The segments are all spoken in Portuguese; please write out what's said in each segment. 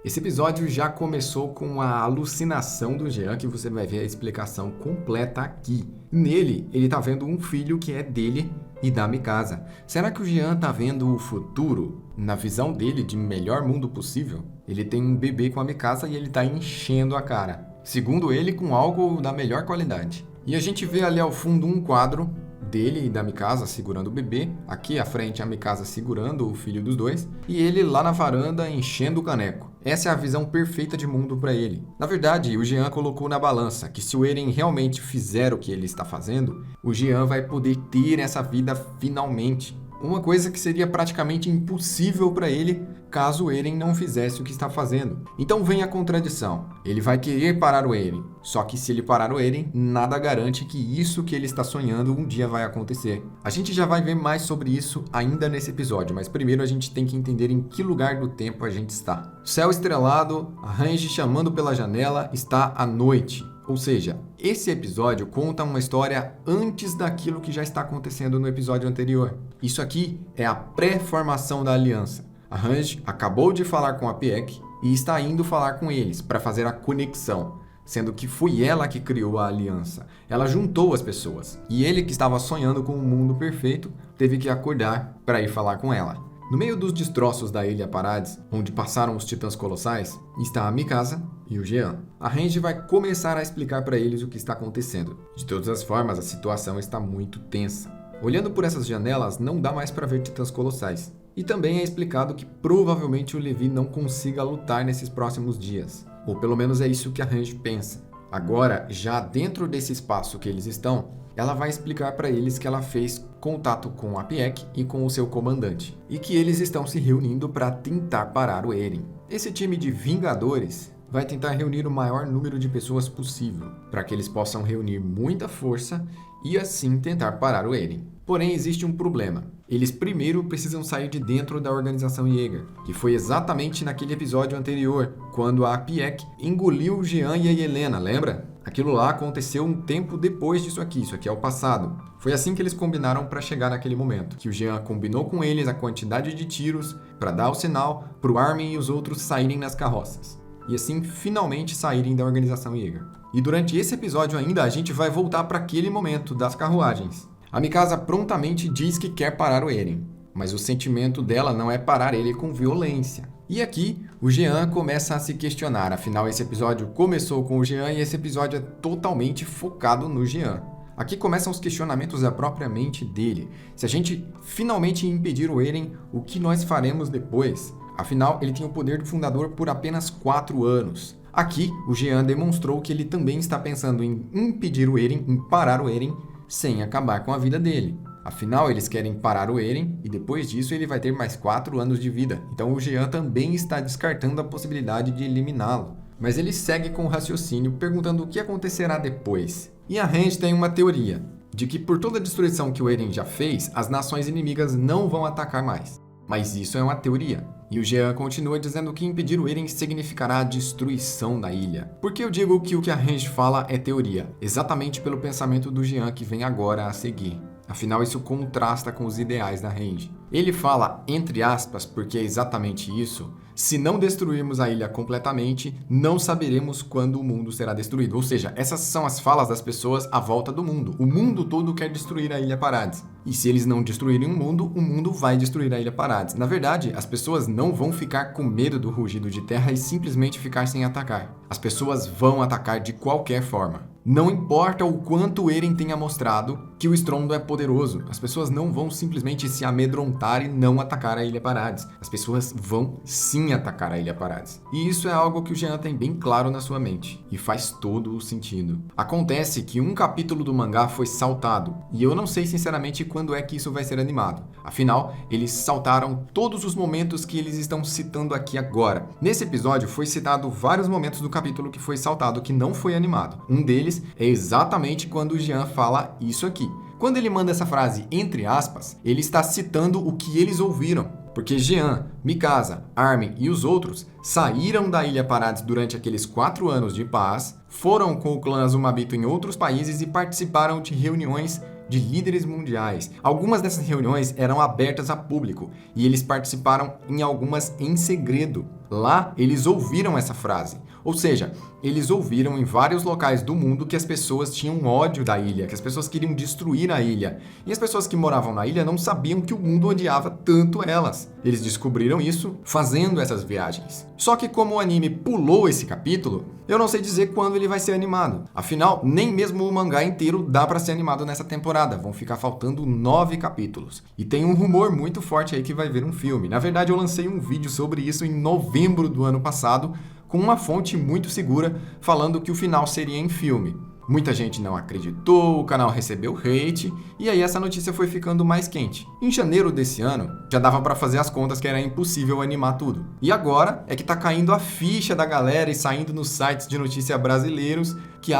Esse episódio já começou com a alucinação do Jean, que você vai ver a explicação completa aqui. Nele, ele tá vendo um filho que é dele e da Mikasa. Será que o Jean tá vendo o futuro na visão dele de melhor mundo possível? Ele tem um bebê com a Mikasa e ele tá enchendo a cara. Segundo ele, com algo da melhor qualidade. E a gente vê ali ao fundo um quadro dele e da Mikasa segurando o bebê, aqui à frente a Mikasa segurando o filho dos dois, e ele lá na varanda enchendo o caneco. Essa é a visão perfeita de mundo para ele. Na verdade, o Jean colocou na balança que se o Eren realmente fizer o que ele está fazendo, o Jean vai poder ter essa vida finalmente. Uma coisa que seria praticamente impossível para ele caso o Eren não fizesse o que está fazendo. Então vem a contradição. Ele vai querer parar o Eren. Só que se ele parar o Eren, nada garante que isso que ele está sonhando um dia vai acontecer. A gente já vai ver mais sobre isso ainda nesse episódio, mas primeiro a gente tem que entender em que lugar do tempo a gente está. Céu estrelado, a Range chamando pela janela, está à noite. Ou seja, esse episódio conta uma história antes daquilo que já está acontecendo no episódio anterior. Isso aqui é a pré-formação da aliança. A Range acabou de falar com a Pieck e está indo falar com eles para fazer a conexão, sendo que foi ela que criou a aliança. Ela juntou as pessoas e ele, que estava sonhando com um mundo perfeito, teve que acordar para ir falar com ela. No meio dos destroços da Ilha Parades, onde passaram os titãs colossais, está a Mikasa e o Jean. A Range vai começar a explicar para eles o que está acontecendo. De todas as formas, a situação está muito tensa. Olhando por essas janelas, não dá mais para ver titãs colossais. E também é explicado que provavelmente o Levi não consiga lutar nesses próximos dias. Ou pelo menos é isso que a Range pensa. Agora, já dentro desse espaço que eles estão, ela vai explicar para eles que ela fez contato com a Pieck e com o seu comandante, e que eles estão se reunindo para tentar parar o Eren. Esse time de Vingadores vai tentar reunir o maior número de pessoas possível, para que eles possam reunir muita força e assim tentar parar o Eren. Porém, existe um problema. Eles primeiro precisam sair de dentro da organização Yeager, que foi exatamente naquele episódio anterior, quando a Pieck engoliu o Jean e a Helena, lembra? Aquilo lá aconteceu um tempo depois disso aqui é o passado. Foi assim que eles combinaram para chegar naquele momento, que o Jean combinou com eles a quantidade de tiros para dar o sinal para o Armin e os outros saírem nas carroças. E assim finalmente saírem da organização Yeager. E durante esse episódio ainda a gente vai voltar para aquele momento das carruagens. A Mikasa prontamente diz que quer parar o Eren, mas o sentimento dela não é parar ele com violência. E aqui, o Jean começa a se questionar, afinal esse episódio começou com o Jean e esse episódio é totalmente focado no Jean. Aqui começam os questionamentos da própria mente dele. Se a gente finalmente impedir o Eren, o que nós faremos depois? Afinal, ele tem o poder do fundador por apenas 4 anos. Aqui, o Jean demonstrou que ele também está pensando em impedir o Eren, em parar o Eren, sem acabar com a vida dele. Afinal, eles querem parar o Eren e depois disso ele vai ter mais 4 anos de vida. Então o Jean também está descartando a possibilidade de eliminá-lo. Mas ele segue com o raciocínio, perguntando o que acontecerá depois. E a Range tem uma teoria, de que por toda a destruição que o Eren já fez, as nações inimigas não vão atacar mais. Mas isso é uma teoria. E o Jean continua dizendo que impedir o Eren significará a destruição da ilha. Por que eu digo que o que a Range fala é teoria? Exatamente pelo pensamento do Jean que vem agora a seguir. Afinal, isso contrasta com os ideais da Range. Ele fala, entre aspas, porque é exatamente isso: se não destruirmos a ilha completamente, não saberemos quando o mundo será destruído. Ou seja, essas são as falas das pessoas à volta do mundo. O mundo todo quer destruir a Ilha Parades. E se eles não destruírem o mundo vai destruir a Ilha Parades. Na verdade, as pessoas não vão ficar com medo do rugido de terra e simplesmente ficar sem atacar. As pessoas vão atacar de qualquer forma. Não importa o quanto o Eren tenha mostrado que o estrondo é poderoso, as pessoas não vão simplesmente se amedrontar e não atacar a Ilha Parades. As pessoas vão sim atacar a Ilha Parades. E isso é algo que o Jean tem bem claro na sua mente, e faz todo o sentido. Acontece que um capítulo do mangá foi saltado, e eu não sei sinceramente quando é que isso vai ser animado. Afinal, eles saltaram todos os momentos que eles estão citando aqui agora. Nesse episódio foi citado vários momentos do capítulo que foi saltado, que não foi animado. Um deles é exatamente quando o Jean fala isso aqui. Quando ele manda essa frase entre aspas, ele está citando o que eles ouviram. Porque Jean, Mikasa, Armin e os outros saíram da Ilha Parades durante aqueles 4 anos de paz, foram com o clã Azumabito em outros países e participaram de reuniões de líderes mundiais. Algumas dessas reuniões eram abertas a público e eles participaram em algumas em segredo. Lá, eles ouviram essa frase. Ou seja, eles ouviram em vários locais do mundo que as pessoas tinham ódio da ilha, que as pessoas queriam destruir a ilha. E as pessoas que moravam na ilha não sabiam que o mundo odiava tanto elas. Eles descobriram isso fazendo essas viagens. Só que como o anime pulou esse capítulo, eu não sei dizer quando ele vai ser animado. Afinal, nem mesmo o mangá inteiro dá pra ser animado nessa temporada. Vão ficar faltando 9 capítulos. E tem um rumor muito forte aí que vai vir um filme. Na verdade, eu lancei um vídeo sobre isso em novembro do ano passado, com uma fonte muito segura falando que o final seria em filme. Muita gente não acreditou, o canal recebeu hate, e aí essa notícia foi ficando mais quente. Em janeiro desse ano, já dava pra fazer as contas que era impossível animar tudo. E agora é que tá caindo a ficha da galera e saindo nos sites de notícia brasileiros que,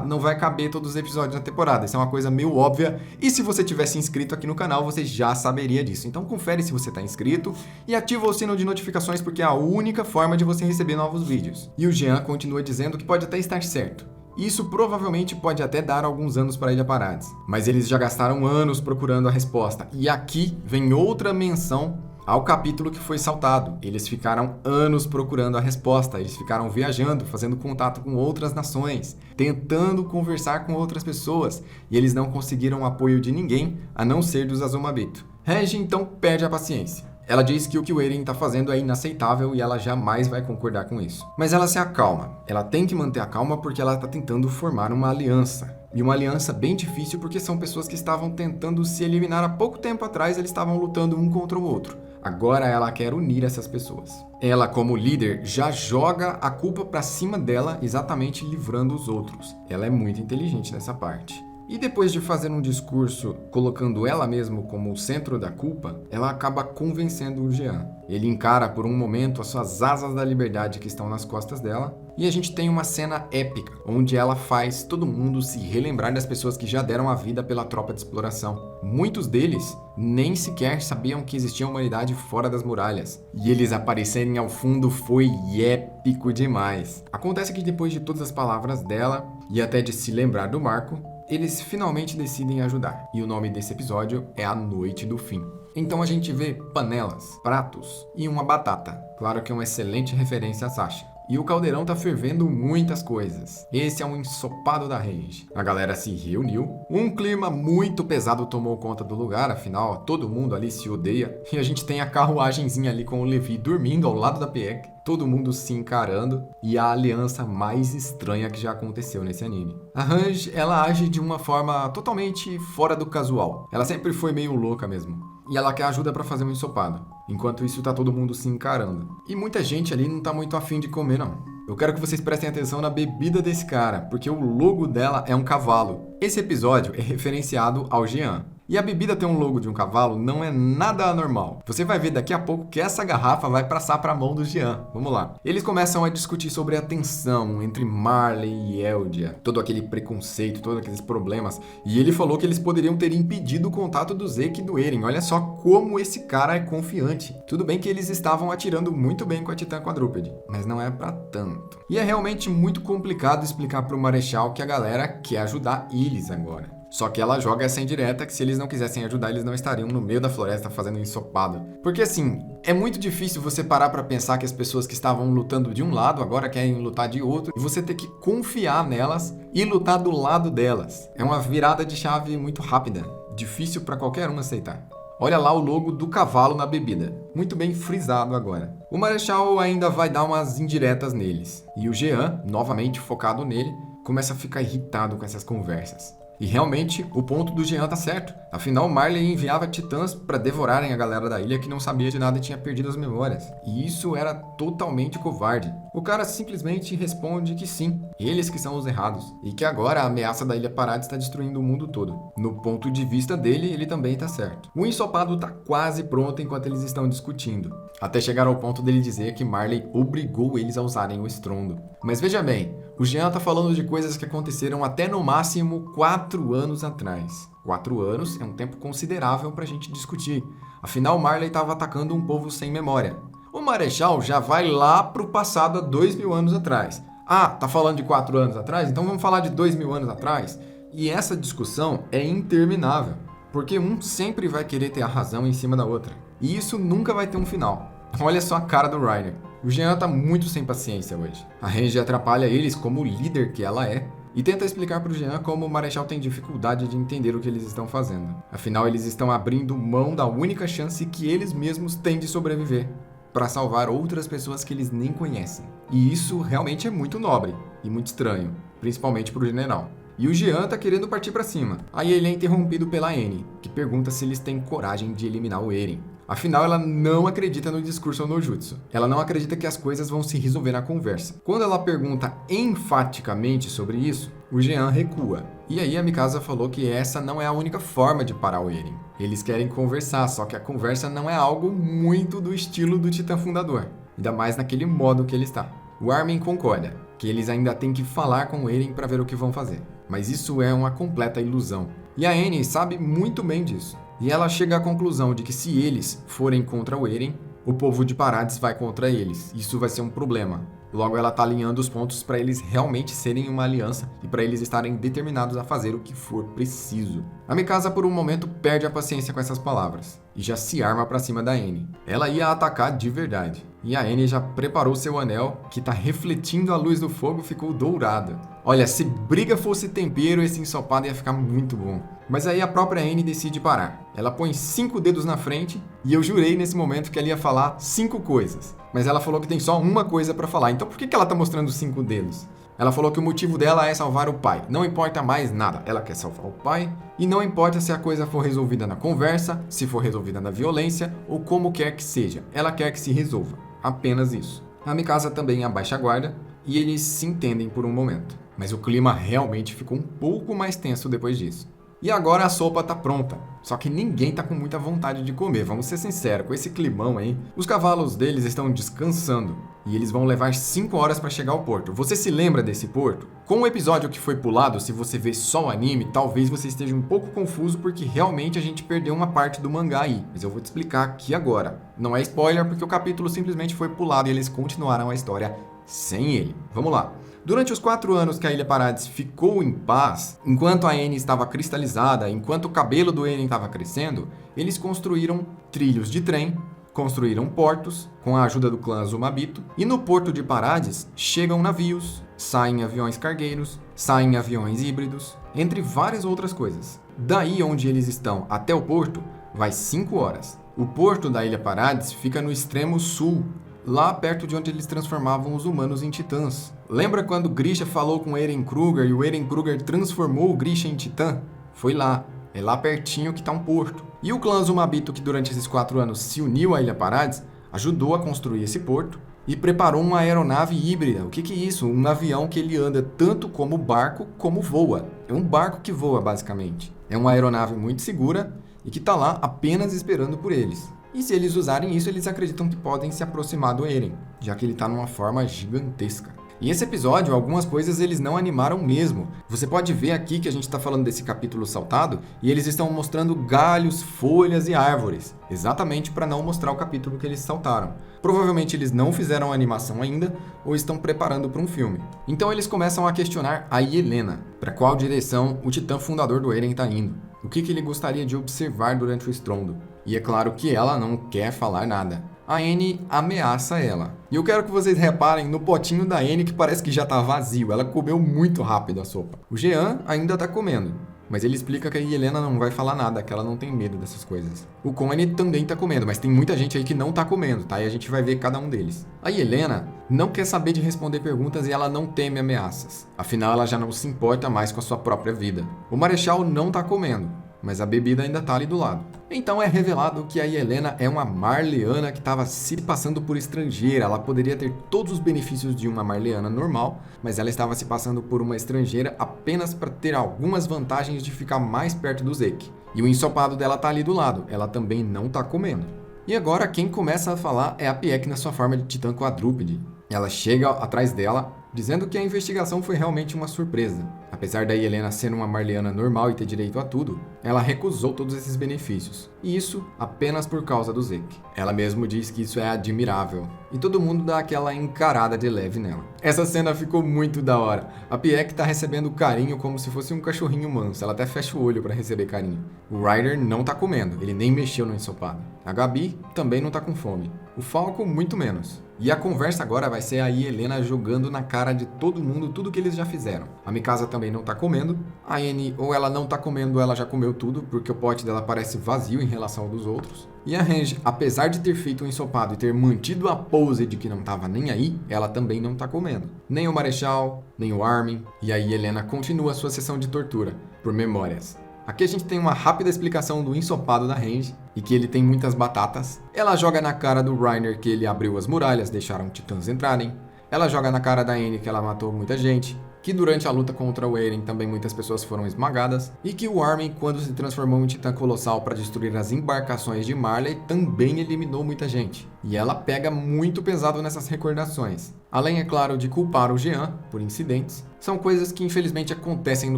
não vai caber todos os episódios na temporada. Isso é uma coisa meio óbvia, e se você tivesse inscrito aqui no canal, você já saberia disso. Então confere se você tá inscrito e ativa o sino de notificações, porque é a única forma de você receber novos vídeos. E o Jean continua dizendo que pode até estar certo. Isso provavelmente pode até dar alguns anos para Ilha Paradis, mas eles já gastaram anos procurando a resposta. E aqui vem outra menção ao capítulo que foi saltado. Eles ficaram anos procurando a resposta, eles ficaram viajando, fazendo contato com outras nações, tentando conversar com outras pessoas, e eles não conseguiram o apoio de ninguém, a não ser dos Azumabito. Regi então perde a paciência. Ela diz que o que o Eren está fazendo é inaceitável e ela jamais vai concordar com isso. Mas ela se acalma. Ela tem que manter a calma porque ela está tentando formar uma aliança. E uma aliança bem difícil porque são pessoas que estavam tentando se eliminar há pouco tempo atrás, eles estavam lutando um contra o outro. Agora ela quer unir essas pessoas. Ela, como líder, já joga a culpa para cima dela, exatamente livrando os outros. Ela é muito inteligente nessa parte. E depois de fazer um discurso colocando ela mesma como o centro da culpa, ela acaba convencendo o Jean. Ele encara por um momento as suas asas da liberdade que estão nas costas dela, e a gente tem uma cena épica, onde ela faz todo mundo se relembrar das pessoas que já deram a vida pela tropa de exploração. Muitos deles nem sequer sabiam que existia humanidade fora das muralhas, e eles aparecerem ao fundo foi épico demais. Acontece que depois de todas as palavras dela, e até de se lembrar do Marco, eles finalmente decidem ajudar, e o nome desse episódio é A Noite do Fim. Então a gente vê panelas, pratos e uma batata. Claro que é uma excelente referência a Sasha. E o caldeirão tá fervendo muitas coisas. Esse é um ensopado da Rage. A galera se reuniu, um clima muito pesado tomou conta do lugar, afinal todo mundo ali se odeia. E a gente tem a carruagenzinha ali com o Levi dormindo ao lado da Pieck, todo mundo se encarando, e a aliança mais estranha que já aconteceu nesse anime. A Range, ela age de uma forma totalmente fora do casual. Ela sempre foi meio louca mesmo. E ela quer ajuda pra fazer um ensopado. Enquanto isso, tá todo mundo se encarando. E muita gente ali não tá muito afim de comer, não. Eu quero que vocês prestem atenção na bebida desse cara, porque o logo dela é um cavalo. Esse episódio é referenciado ao Jean. E a bebida ter um logo de um cavalo não é nada anormal. Você vai ver daqui a pouco que essa garrafa vai passar para a mão do Jean. Vamos lá. Eles começam a discutir sobre a tensão entre Marley e Eldia. Todo aquele preconceito, todos aqueles problemas. E ele falou que eles poderiam ter impedido o contato do Zeke e do Eren. Olha só como esse cara é confiante. Tudo bem que eles estavam atirando muito bem com a Titã Quadrúpede, mas não é para tanto. E é realmente muito complicado explicar para o Marechal que a galera quer ajudar eles agora. Só que ela joga essa indireta que se eles não quisessem ajudar, eles não estariam no meio da floresta fazendo ensopado. Porque assim, é muito difícil você parar pra pensar que as pessoas que estavam lutando de um lado agora querem lutar de outro, e você ter que confiar nelas e lutar do lado delas. É uma virada de chave muito rápida, difícil pra qualquer um aceitar. Olha lá o logo do cavalo na bebida. Muito bem frisado agora. O Marechal ainda vai dar umas indiretas neles. E o Jean, novamente focado nele, começa a ficar irritado com essas conversas. E realmente, o ponto do Jean tá certo. Afinal, Marley enviava titãs para devorarem a galera da ilha que não sabia de nada e tinha perdido as memórias. E isso era totalmente covarde. O cara simplesmente responde que sim, eles que são os errados. E que agora a ameaça da Ilha Paradis está destruindo o mundo todo. No ponto de vista dele, ele também tá certo. O ensopado tá quase pronto enquanto eles estão discutindo. Até chegar ao ponto dele dizer que Marley obrigou eles a usarem o estrondo. Mas veja bem, o Jean tá falando de coisas que aconteceram até no máximo 4 anos atrás. 4 anos é um tempo considerável pra gente discutir. Afinal, Marley estava atacando um povo sem memória. O Marechal já vai lá pro passado há 2.000 anos atrás. Ah, tá falando de 4 anos atrás? Então vamos falar de 2.000 anos atrás? E essa discussão é interminável, porque um sempre vai querer ter a razão em cima da outra. E isso nunca vai ter um final. Olha só a cara do Reiner. O Jean tá muito sem paciência hoje. A Renji atrapalha eles como líder que ela é e tenta explicar para o Jean como o Marechal tem dificuldade de entender o que eles estão fazendo. Afinal, eles estão abrindo mão da única chance que eles mesmos têm de sobreviver para salvar outras pessoas que eles nem conhecem. E isso realmente é muito nobre e muito estranho, principalmente para o general. E o Jean tá querendo partir para cima. Aí ele é interrompido pela Annie, que pergunta se eles têm coragem de eliminar o Eren. Afinal, ela não acredita no discurso no jutsu. Ela não acredita que as coisas vão se resolver na conversa. Quando ela pergunta enfaticamente sobre isso, o Jean recua. E aí a Mikasa falou que essa não é a única forma de parar o Eren. Eles querem conversar, só que a conversa não é algo muito do estilo do Titã Fundador. Ainda mais naquele modo que ele está. O Armin concorda que eles ainda têm que falar com o Eren para ver o que vão fazer. Mas isso é uma completa ilusão. E a Annie sabe muito bem disso. E ela chega à conclusão de que se eles forem contra o Eren, o povo de Parades vai contra eles. Isso vai ser um problema. Logo, ela está alinhando os pontos para eles realmente serem uma aliança e para eles estarem determinados a fazer o que for preciso. A Mikasa, por um momento, perde a paciência com essas palavras e já se arma para cima da Annie. Ela ia atacar de verdade. E a Annie já preparou seu anel, que está refletindo a luz do fogo, ficou dourado. Olha, se briga fosse tempero, esse ensopado ia ficar muito bom. Mas aí a própria Annie decide parar. Ela põe 5 dedos na frente e eu jurei nesse momento que ela ia falar 5 coisas. Mas ela falou que tem só uma coisa para falar. Então por que ela tá mostrando 5 dedos? Ela falou que o motivo dela é salvar o pai. Não importa mais nada. Ela quer salvar o pai e não importa se a coisa for resolvida na conversa, se for resolvida na violência ou como quer que seja. Ela quer que se resolva. Apenas isso. A Mikasa também abaixa a guarda e eles se entendem por um momento. Mas o clima realmente ficou um pouco mais tenso depois disso. E agora a sopa tá pronta. Só que ninguém tá com muita vontade de comer, vamos ser sinceros, com esse climão aí. Os cavalos deles estão descansando e eles vão levar 5 horas para chegar ao porto. Você se lembra desse porto? Com o episódio que foi pulado, se você vê só o anime, talvez você esteja um pouco confuso porque realmente a gente perdeu uma parte do mangá aí. Mas eu vou te explicar aqui agora. Não é spoiler porque o capítulo simplesmente foi pulado e eles continuaram a história sem ele. Vamos lá. Durante os 4 anos que a Ilha Parades ficou em paz, enquanto a Annie estava cristalizada, enquanto o cabelo do Eren estava crescendo, eles construíram trilhos de trem, construíram portos com a ajuda do clã Azumabito, e no porto de Parades chegam navios, saem aviões cargueiros, saem aviões híbridos, entre várias outras coisas. Daí onde eles estão até o porto, vai 5 horas. O porto da Ilha Parades fica no extremo sul, lá perto de onde eles transformavam os humanos em titãs. Lembra quando Grisha falou com Eren Kruger e o Eren Kruger transformou o Grisha em titã? Foi lá. É lá pertinho que está um porto. E o clã Azumabito, que durante esses 4 anos se uniu à Ilha Parades, ajudou a construir esse porto e preparou uma aeronave híbrida. O que é isso? Um avião que ele anda tanto como barco como voa. É um barco que voa, basicamente. É uma aeronave muito segura e que está lá apenas esperando por eles. E se eles usarem isso, eles acreditam que podem se aproximar do Eren, já que ele está numa forma gigantesca. E esse episódio, algumas coisas eles não animaram mesmo. Você pode ver aqui que a gente está falando desse capítulo saltado e eles estão mostrando galhos, folhas e árvores, exatamente para não mostrar o capítulo que eles saltaram. Provavelmente eles não fizeram a animação ainda ou estão preparando para um filme. Então eles começam a questionar a Yelena, para qual direção o titã fundador do Eren está indo. O que ele gostaria de observar durante o estrondo. E é claro que ela não quer falar nada. A Annie ameaça ela. E eu quero que vocês reparem no potinho da Annie que parece que já está vazio. Ela comeu muito rápido a sopa. O Jean ainda está comendo. Mas ele explica que a Yelena não vai falar nada, que ela não tem medo dessas coisas. O Connie também está comendo, mas tem muita gente aí que não está comendo, tá? E a gente vai ver cada um deles. A Yelena não quer saber de responder perguntas e ela não teme ameaças. Afinal, ela já não se importa mais com a sua própria vida. O Marechal não está comendo, mas a bebida ainda está ali do lado. Então é revelado que a Yelena é uma Marleana que estava se passando por estrangeira. Ela poderia ter todos os benefícios de uma Marleana normal, mas ela estava se passando por uma estrangeira apenas para ter algumas vantagens de ficar mais perto do Zeke. E o ensopado dela está ali do lado, ela também não está comendo. E agora quem começa a falar é a Pieck na sua forma de titã quadrúpede. Ela chega atrás dela, dizendo que a investigação foi realmente uma surpresa. Apesar da Yelena ser uma Marleana normal e ter direito a tudo, ela recusou todos esses benefícios. E isso apenas por causa do Zeke. Ela mesmo diz que isso é admirável. E todo mundo dá aquela encarada de leve nela. Essa cena ficou muito da hora. A Pieck tá recebendo carinho como se fosse um cachorrinho manso. Ela até fecha o olho para receber carinho. O Ryder não tá comendo, ele nem mexeu no ensopado. A Gabi também não tá com fome. O Falco muito menos. E a conversa agora vai ser a Helena jogando na cara de todo mundo tudo que eles já fizeram. A Mikasa também não tá comendo. A Annie, ou ela não tá comendo, ela já comeu tudo, porque o pote dela parece vazio em relação ao dos outros. E a Range, apesar de ter feito um ensopado e ter mantido a pose de que não tava nem aí, ela também não tá comendo. Nem o Marechal, nem o Armin. E aí Helena continua a sua sessão de tortura, por memórias. Aqui a gente tem uma rápida explicação do ensopado da Range e que ele tem muitas batatas. Ela joga na cara do Reiner que ele abriu as muralhas, deixaram titãs entrarem. Ela joga na cara da Annie que ela matou muita gente, que durante a luta contra o Eren também muitas pessoas foram esmagadas, e que o Armin, quando se transformou em titã colossal para destruir as embarcações de Marley, também eliminou muita gente. E ela pega muito pesado nessas recordações. Além, é claro, de culpar o Jean por incidentes, são coisas que infelizmente acontecem no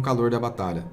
calor da batalha.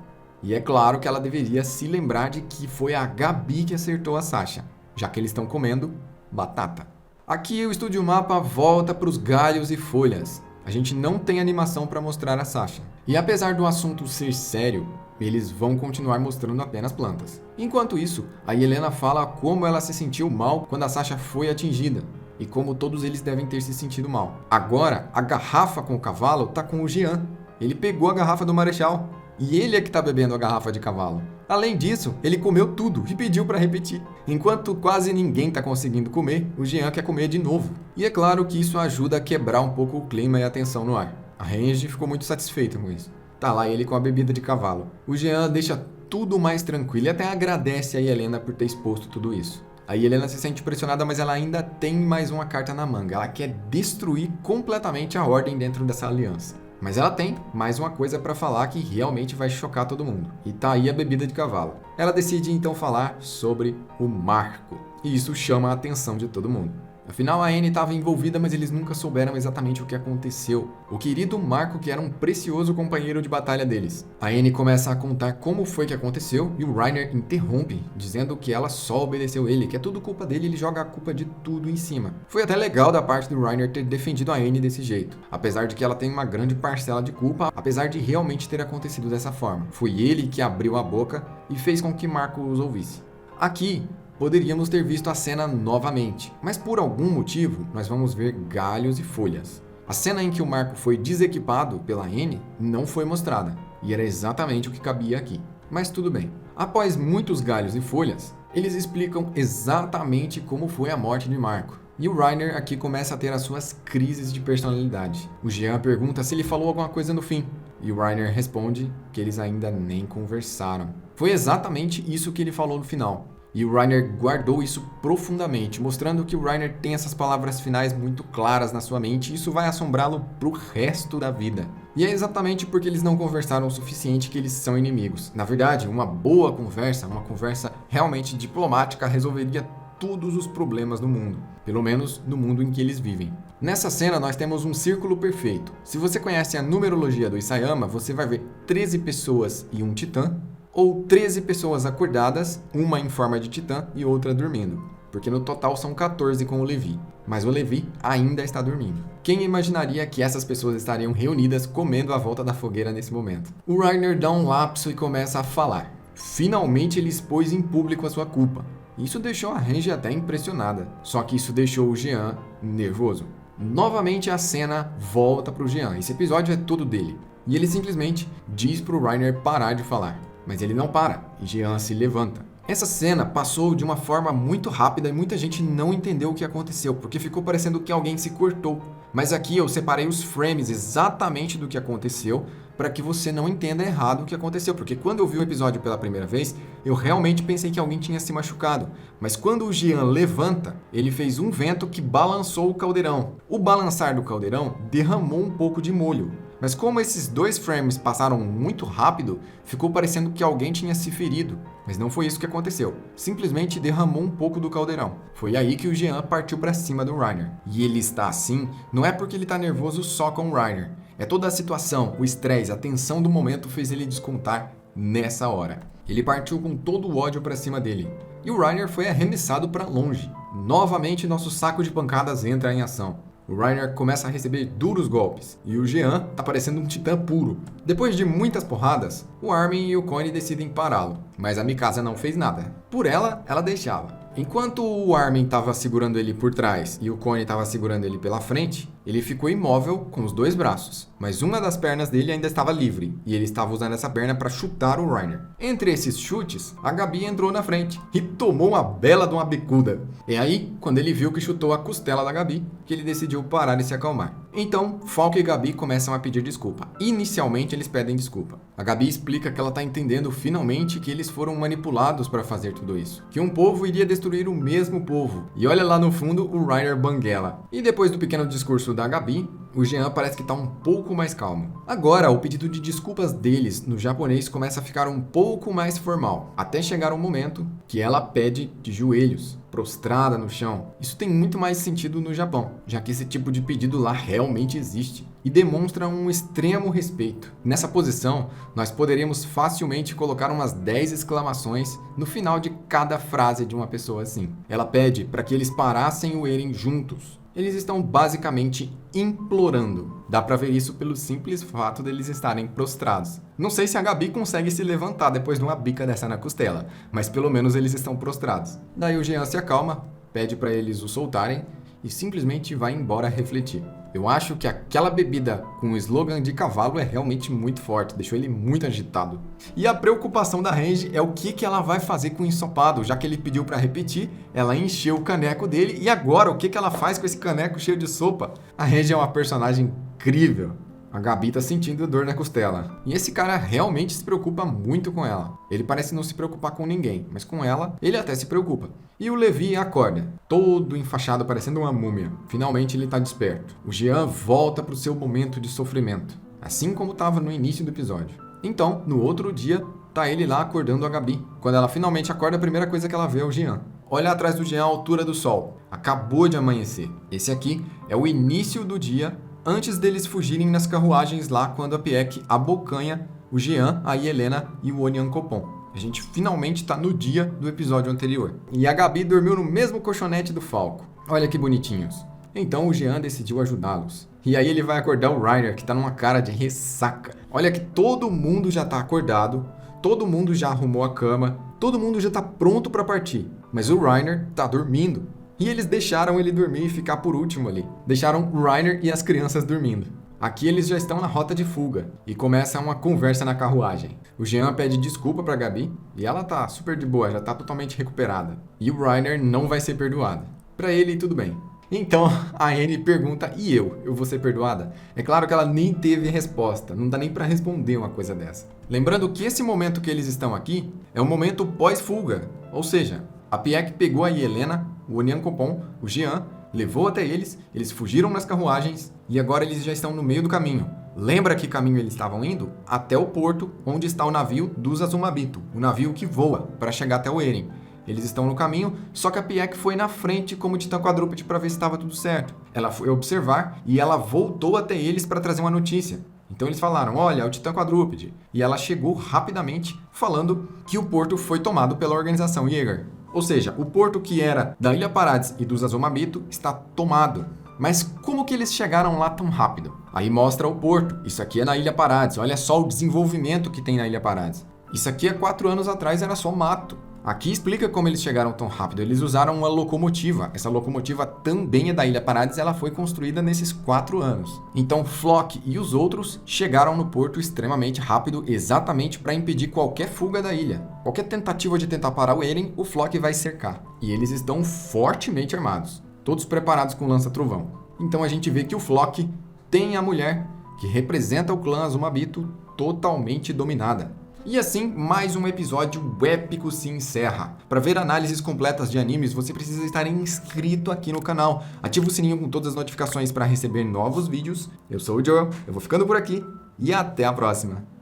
E é claro que ela deveria se lembrar de que foi a Gabi que acertou a Sasha, já que eles estão comendo batata. Aqui o Estúdio Mapa volta para os galhos e folhas. A gente não tem animação para mostrar a Sasha. E apesar do assunto ser sério, eles vão continuar mostrando apenas plantas. Enquanto isso, a Helena fala como ela se sentiu mal quando a Sasha foi atingida, e como todos eles devem ter se sentido mal. Agora, a garrafa com o cavalo tá com o Jean. Ele pegou a garrafa do Marechal. E ele é que tá bebendo a garrafa de cavalo. Além disso, ele comeu tudo e pediu para repetir. Enquanto quase ninguém tá conseguindo comer, o Jean quer comer de novo. E é claro que isso ajuda a quebrar um pouco o clima e a tensão no ar. A Range ficou muito satisfeita com isso. Tá lá ele com a bebida de cavalo. O Jean deixa tudo mais tranquilo e até agradece a Helena por ter exposto tudo isso. A Helena se sente pressionada, mas ela ainda tem mais uma carta na manga. Ela quer destruir completamente a ordem dentro dessa aliança. Mas ela tem mais uma coisa para falar que realmente vai chocar todo mundo. E tá aí a bebida de cavalo. Ela decide então falar sobre o Marco. E isso chama a atenção de todo mundo. Afinal, a Annie estava envolvida, mas eles nunca souberam exatamente o que aconteceu. O querido Marco, que era um precioso companheiro de batalha deles. A Annie começa a contar como foi que aconteceu e o Reiner interrompe, dizendo que ela só obedeceu ele, que é tudo culpa dele e ele joga a culpa de tudo em cima. Foi até legal da parte do Reiner ter defendido a Annie desse jeito, apesar de que ela tem uma grande parcela de culpa, apesar de realmente ter acontecido dessa forma. Foi ele que abriu a boca e fez com que Marco os ouvisse. Aqui, poderíamos ter visto a cena novamente, mas por algum motivo nós vamos ver galhos e folhas. A cena em que o Marco foi desequipado pela Annie não foi mostrada, e era exatamente o que cabia aqui. Mas tudo bem. Após muitos galhos e folhas, eles explicam exatamente como foi a morte de Marco. E o Reiner aqui começa a ter as suas crises de personalidade. O Jean pergunta se ele falou alguma coisa no fim, e o Reiner responde que eles ainda nem conversaram. Foi exatamente isso que ele falou no final. E o Reiner guardou isso profundamente, mostrando que o Reiner tem essas palavras finais muito claras na sua mente e isso vai assombrá-lo pro resto da vida. E é exatamente porque eles não conversaram o suficiente que eles são inimigos. Na verdade, uma boa conversa, uma conversa realmente diplomática, resolveria todos os problemas do mundo. Pelo menos no mundo em que eles vivem. Nessa cena nós temos um círculo perfeito. Se você conhece a numerologia do Isayama, você vai ver 13 pessoas e um titã, ou 13 pessoas acordadas, uma em forma de titã e outra dormindo. Porque no total são 14 com o Levi. Mas o Levi ainda está dormindo. Quem imaginaria que essas pessoas estariam reunidas comendo à volta da fogueira nesse momento? O Reiner dá um lapso e começa a falar. Finalmente ele expôs em público a sua culpa. Isso deixou a Range até impressionada. Só que isso deixou o Jean nervoso. Novamente a cena volta para o Jean. Esse episódio é todo dele. E ele simplesmente diz para o Reiner parar de falar. Mas ele não para, e Jean se levanta. Essa cena passou de uma forma muito rápida e muita gente não entendeu o que aconteceu, porque ficou parecendo que alguém se cortou. Mas aqui eu separei os frames exatamente do que aconteceu, para que você não entenda errado o que aconteceu. Porque quando eu vi o episódio pela primeira vez, eu realmente pensei que alguém tinha se machucado. Mas quando o Jean levanta, ele fez um vento que balançou o caldeirão. O balançar do caldeirão derramou um pouco de molho. Mas como esses dois frames passaram muito rápido, ficou parecendo que alguém tinha se ferido. Mas não foi isso que aconteceu. Simplesmente derramou um pouco do caldeirão. Foi aí que o Jean partiu para cima do Reiner. E ele está assim, não é porque ele está nervoso só com o Reiner. É toda a situação, o estresse, a tensão do momento fez ele descontar nessa hora. Ele partiu com todo o ódio para cima dele. E o Reiner foi arremessado para longe. Novamente nosso saco de pancadas entra em ação. O Reiner começa a receber duros golpes, e o Jean tá parecendo um titã puro. Depois de muitas porradas, o Armin e o Connie decidem pará-lo, mas a Mikasa não fez nada. Por ela, ela deixava. Enquanto o Armin estava segurando ele por trás e o Connie estava segurando ele pela frente, ele ficou imóvel com os dois braços, mas uma das pernas dele ainda estava livre e ele estava usando essa perna para chutar o Reiner. Entre esses chutes, a Gabi entrou na frente e tomou uma bela de uma bicuda. É aí, quando ele viu que chutou a costela da Gabi, que ele decidiu parar e se acalmar. Então, Falk e Gabi começam a pedir desculpa. Inicialmente, eles pedem desculpa. A Gabi explica que ela está entendendo finalmente que eles foram manipulados para fazer tudo isso. Que um povo iria destruir o mesmo povo. E olha lá no fundo o Reiner banguela. E depois do pequeno discurso da Gabi, o Jean parece que está um pouco mais calmo. Agora, o pedido de desculpas deles no japonês começa a ficar um pouco mais formal, até chegar um momento que ela pede de joelhos, prostrada no chão. Isso tem muito mais sentido no Japão, já que esse tipo de pedido lá realmente existe e demonstra um extremo respeito. Nessa posição, nós poderíamos facilmente colocar umas 10 exclamações no final de cada frase de uma pessoa assim. Ela pede para que eles parassem o Eren juntos. Eles estão basicamente implorando. Dá pra ver isso pelo simples fato deles estarem prostrados. Não sei se a Gabi consegue se levantar depois de uma bica dessa na costela, mas pelo menos eles estão prostrados. Daí o Jean se acalma, pede pra eles o soltarem e simplesmente vai embora refletir. Eu acho que aquela bebida com o slogan de cavalo é realmente muito forte, deixou ele muito agitado. E a preocupação da Range é o que ela vai fazer com o ensopado, já que ele pediu para repetir, ela encheu o caneco dele e agora o que ela faz com esse caneco cheio de sopa? A Range é uma personagem incrível. A Gabi tá sentindo dor na costela. E esse cara realmente se preocupa muito com ela. Ele parece não se preocupar com ninguém, mas com ela, ele até se preocupa. E o Levi acorda, todo enfaixado parecendo uma múmia. Finalmente ele tá desperto. O Jean volta pro seu momento de sofrimento, assim como estava no início do episódio. Então, no outro dia, tá ele lá acordando a Gabi. Quando ela finalmente acorda, a primeira coisa que ela vê é o Jean. Olha atrás do Jean a altura do sol. Acabou de amanhecer. Esse aqui é o início do dia antes deles fugirem nas carruagens lá quando a Pieck abocanha o Jean, a Helena e o Onyankopon. A gente finalmente está no dia do episódio anterior. E a Gabi dormiu no mesmo colchonete do Falco. Olha que bonitinhos. Então o Jean decidiu ajudá-los. E aí ele vai acordar o Reiner, que está numa cara de ressaca. Olha que todo mundo já está acordado, todo mundo já arrumou a cama, todo mundo já está pronto para partir. Mas o Reiner está dormindo. E eles deixaram ele dormir e ficar por último ali. Deixaram o Reiner e as crianças dormindo. Aqui eles já estão na rota de fuga e começa uma conversa na carruagem. O Jean pede desculpa pra Gabi e ela tá super de boa, já tá totalmente recuperada. E o Reiner não vai ser perdoado. Pra ele, tudo bem. Então a Anne pergunta, e eu? Eu vou ser perdoada? É claro que ela nem teve resposta, não dá nem pra responder uma coisa dessa. Lembrando que esse momento que eles estão aqui é um momento pós-fuga, ou seja, a Pieck pegou a Helena, o Onyankopon, o Jean, levou até eles fugiram nas carruagens e agora eles já estão no meio do caminho. Lembra que caminho eles estavam indo? Até o porto onde está o navio dos Azumabito, o navio que voa para chegar até o Eren. Eles estão no caminho, só que a Pieck foi na frente como Titã Quadrúpede para ver se estava tudo certo. Ela foi observar e ela voltou até eles para trazer uma notícia. Então eles falaram, olha, é o Titã Quadrúpede. E ela chegou rapidamente falando que o porto foi tomado pela organização Jäger. Ou seja, o porto que era da Ilha Parades e dos Azumabito está tomado. Mas como que eles chegaram lá tão rápido? Aí mostra o porto. Isso aqui é na Ilha Parades. Olha só o desenvolvimento que tem na Ilha Parades. Isso aqui há 4 anos atrás era só mato. Aqui explica como eles chegaram tão rápido. Eles usaram uma locomotiva. Essa locomotiva também é da Ilha Parades. Ela foi construída nesses 4 anos. Então Floch e os outros chegaram no porto extremamente rápido, exatamente para impedir qualquer fuga da ilha. Qualquer tentativa de tentar parar o Eren, o Floch vai cercar. E eles estão fortemente armados, todos preparados com lança-trovão. Então a gente vê que o Floch tem a mulher que representa o clã Azumabito totalmente dominada. E assim, mais um episódio épico se encerra. Para ver análises completas de animes, você precisa estar inscrito aqui no canal. Ativa o sininho com todas as notificações para receber novos vídeos. Eu sou o Joel, eu vou ficando por aqui e até a próxima.